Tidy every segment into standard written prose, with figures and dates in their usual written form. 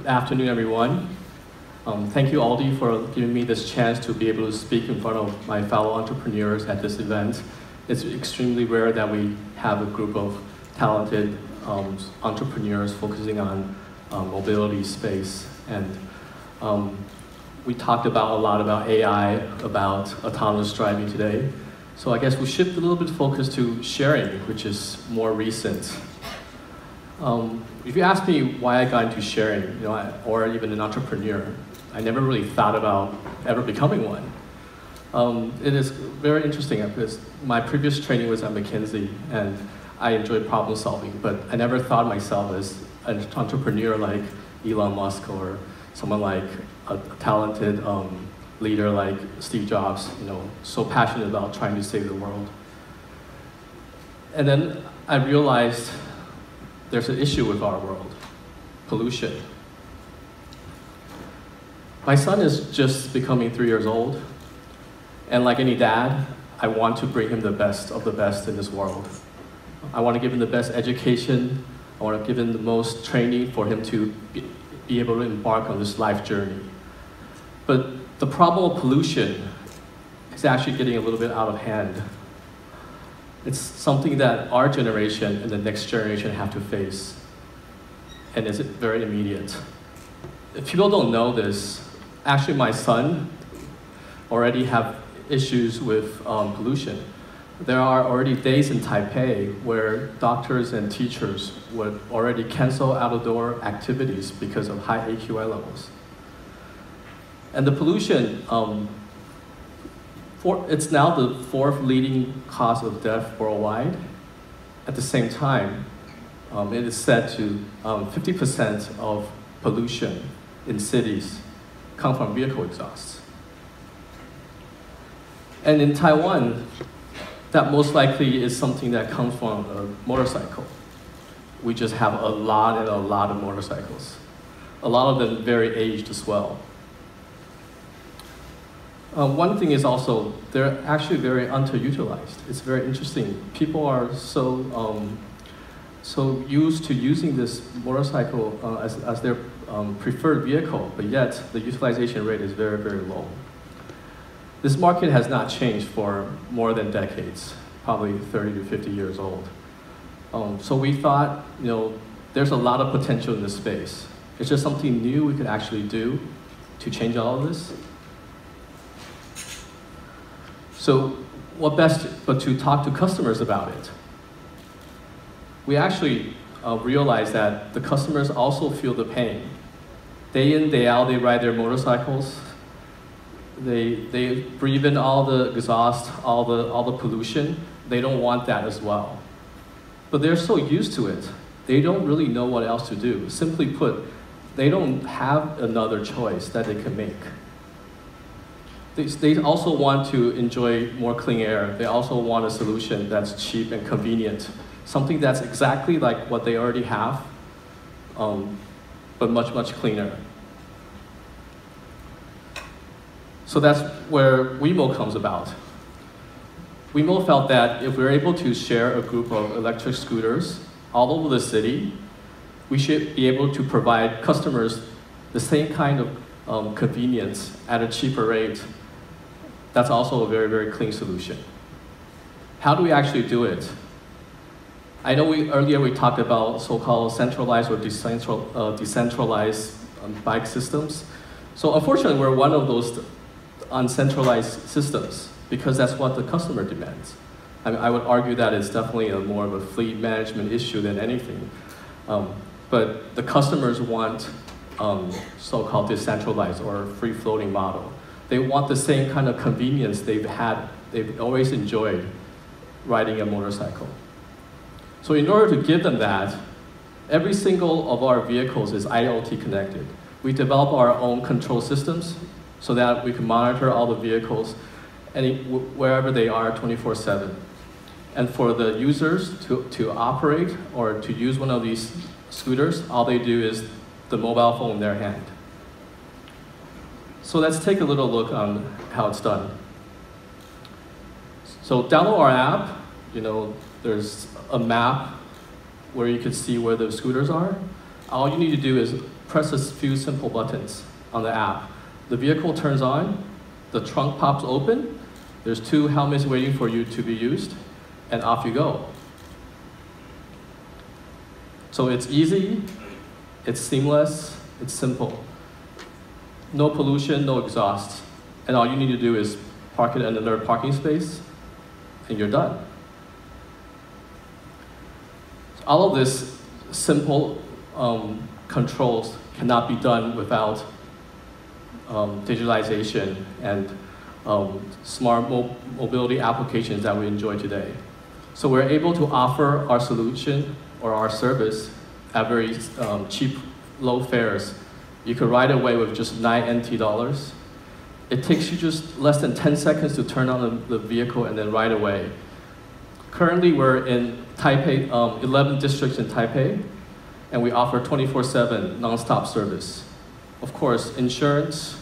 Good afternoon, everyone. Thank you, Aldi, for giving me this chance to be able to speak in front of my fellow entrepreneurs at this event. It's extremely rare that we have a group of talented entrepreneurs focusing on mobility space. And we talked a lot about AI, about autonomous driving today. So I guess we shift a little bit focus to sharing, which is more recent. If you ask me why I got into sharing, or even an entrepreneur, I never really thought about ever becoming one. It is very interesting because my previous training was at McKinsey, and I enjoyed problem solving, but I never thought of myself as an entrepreneur like Elon Musk or someone like a talented leader like Steve Jobs, so passionate about trying to save the world. And then I realized there's an issue with our world, pollution. My son is just becoming 3 years old, and like any dad, I want to bring him the best of the best in this world. I want to give him the best education, I want to give him the most training for him to be able to embark on this life journey. But the problem of pollution is actually getting a little bit out of hand. It's something that our generation and the next generation have to face, and it's very immediate. If people don't know this, actually my son already have issues with pollution. There are already days in Taipei where doctors and teachers would already cancel outdoor activities because of high AQI levels. And the pollution, it's now the 4th leading cause of death worldwide. At the same time, it is said to 50% of pollution in cities come from vehicle exhausts. And in Taiwan, that most likely is something that comes from a motorcycle. We just have a lot of motorcycles. A lot of them very aged as well. One thing is also, they're actually very underutilized. It's very interesting. People are so used to using this motorcycle as their preferred vehicle, but yet the utilization rate is very, very low. This market has not changed for more than decades, probably 30 to 50 years old. So we thought, there's a lot of potential in this space. It's just something new we could actually do to change all of this. So what best but to talk to customers about it. We actually realized that the customers also feel the pain. Day in, day out, they ride their motorcycles. They breathe in all the exhaust, all the pollution. They don't want that as well. But they're so used to it, they don't really know what else to do. Simply put, they don't have another choice that they can make. They also want to enjoy more clean air. They also want a solution that's cheap and convenient. Something that's exactly like what they already have, but much, much cleaner. So that's where WeMo comes about. WeMo felt that if we were able to share a group of electric scooters all over the city, we should be able to provide customers the same kind of convenience at a cheaper rate. That's also a very, very clean solution. How do we actually do it? I know earlier we talked about so-called centralized or decentralized bike systems. So unfortunately, we're one of those uncentralized systems because that's what the customer demands. I would argue that it's definitely more of a fleet management issue than anything. But the customers want so-called decentralized or free-floating model. They want the same kind of convenience they've always enjoyed riding a motorcycle. So in order to give them that, every single of our vehicles is IoT connected. We develop our own control systems so that we can monitor all the vehicles wherever they are 24/7. And for the users to operate or to use one of these scooters, all they do is the mobile phone in their hand. So let's take a little look on how it's done. So download our app. There's a map where you can see where the scooters are. All you need to do is press a few simple buttons on the app. The vehicle turns on, the trunk pops open, there's 2 helmets waiting for you to be used, and off you go. So it's easy, it's seamless, it's simple. No pollution, no exhaust. And all you need to do is park it in another parking space, and you're done. All of this simple controls cannot be done without digitalization and smart mobility applications that we enjoy today. So we're able to offer our solution or our service at very cheap, low fares. You could ride away with just 9 NT dollars. It takes you just less than 10 seconds to turn on the vehicle and then ride away. Currently, we're in Taipei, 11 districts in Taipei, and we offer 24/7 nonstop service. Of course, insurance,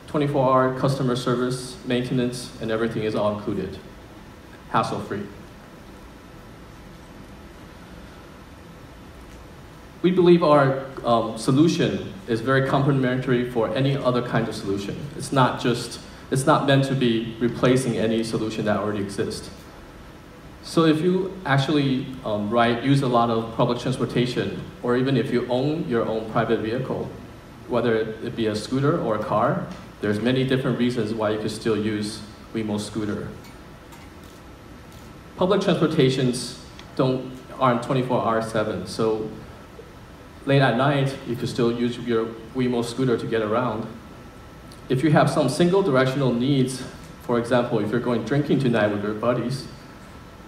24-hour customer service, maintenance, and everything is all included, hassle-free. We believe our solution is very complementary for any other kind of solution. It's not meant to be replacing any solution that already exists. So if you actually use a lot of public transportation, or even if you own your own private vehicle, whether it be a scooter or a car, there's many different reasons why you could still use WeMo scooter. Public transportations aren't 24/7, so late at night, you could still use your WeMo scooter to get around. If you have some single directional needs, for example, if you're going drinking tonight with your buddies,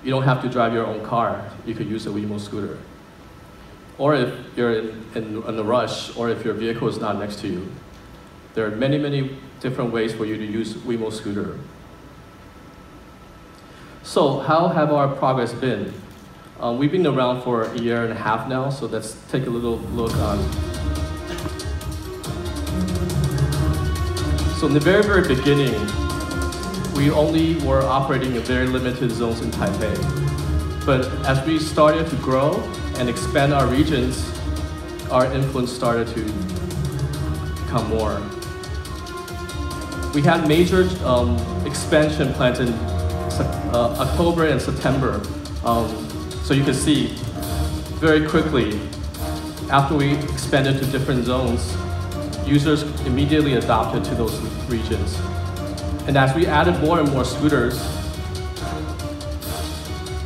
you don't have to drive your own car. You could use a WeMo scooter. Or if you're in a rush, or if your vehicle is not next to you, there are many, many different ways for you to use WeMo scooter. So how have our progress been? We've been around for 1.5 years now, so let's take a little look on. So in the very, very beginning, we only were operating in very limited zones in Taipei. But as we started to grow and expand our regions, our influence started to become more. We had major expansion plans in October and September. So you can see very quickly, after we expanded to different zones, users immediately adopted to those regions. And as we added more and more scooters,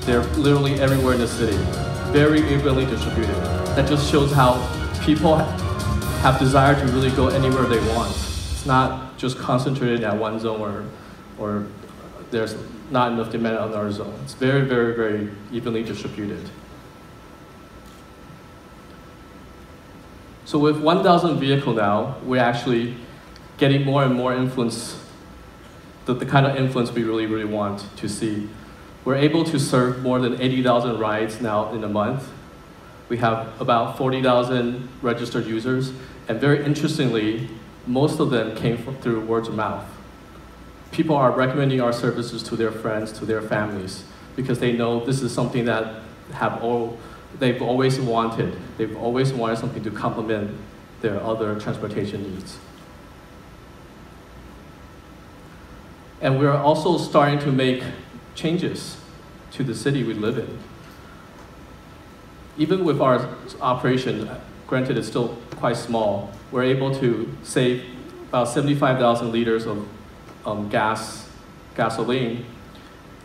they're literally everywhere in the city, very evenly distributed. That just shows how people have desire to really go anywhere they want. It's not just concentrated at one zone or there's not enough demand on our zone. It's very, very, very evenly distributed. So with 1,000 vehicles now, we're actually getting more and more influence, the kind of influence we really, really want to see. We're able to serve more than 80,000 rides now in a month. We have about 40,000 registered users, and very interestingly, most of them came through word of mouth. People are recommending our services to their friends, to their families, because they know this is something that they've always wanted. They've always wanted something to complement their other transportation needs. And we're also starting to make changes to the city we live in. Even with our operation, granted it's still quite small, we're able to save about 75,000 liters of gasoline,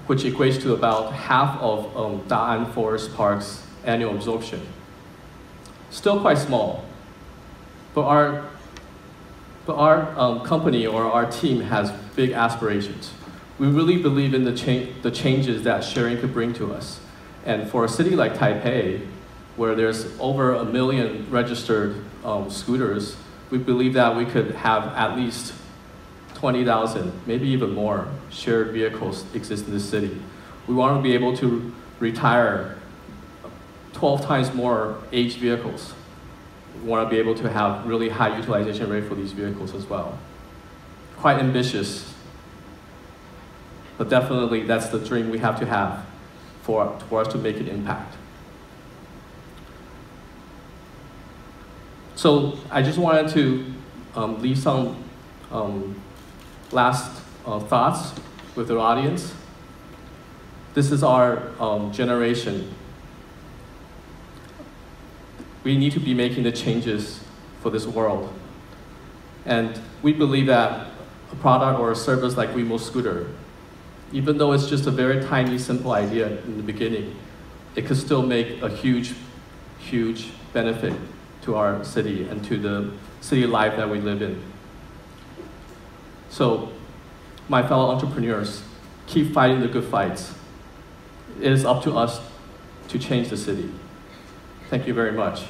which equates to about half of Da'an Forest Park's annual absorption. Still quite small, but our company or our team has big aspirations. We really believe in the changes that sharing could bring to us. And for a city like Taipei, where there's over 1 million registered scooters, we believe that we could have at least 20,000, maybe even more, shared vehicles exist in the city. We want to be able to retire 12 times more aged vehicles. We want to be able to have really high utilization rate for these vehicles as well. Quite ambitious, but definitely that's the dream we have to have for us to make an impact. So I just wanted to leave some last thoughts with the audience. This is our generation. We need to be making the changes for this world. And we believe that a product or a service like WeMo Scooter, even though it's just a very tiny, simple idea in the beginning, it could still make a huge, huge benefit to our city and to the city life that we live in. So, my fellow entrepreneurs, keep fighting the good fights. It is up to us to change the city. Thank you very much.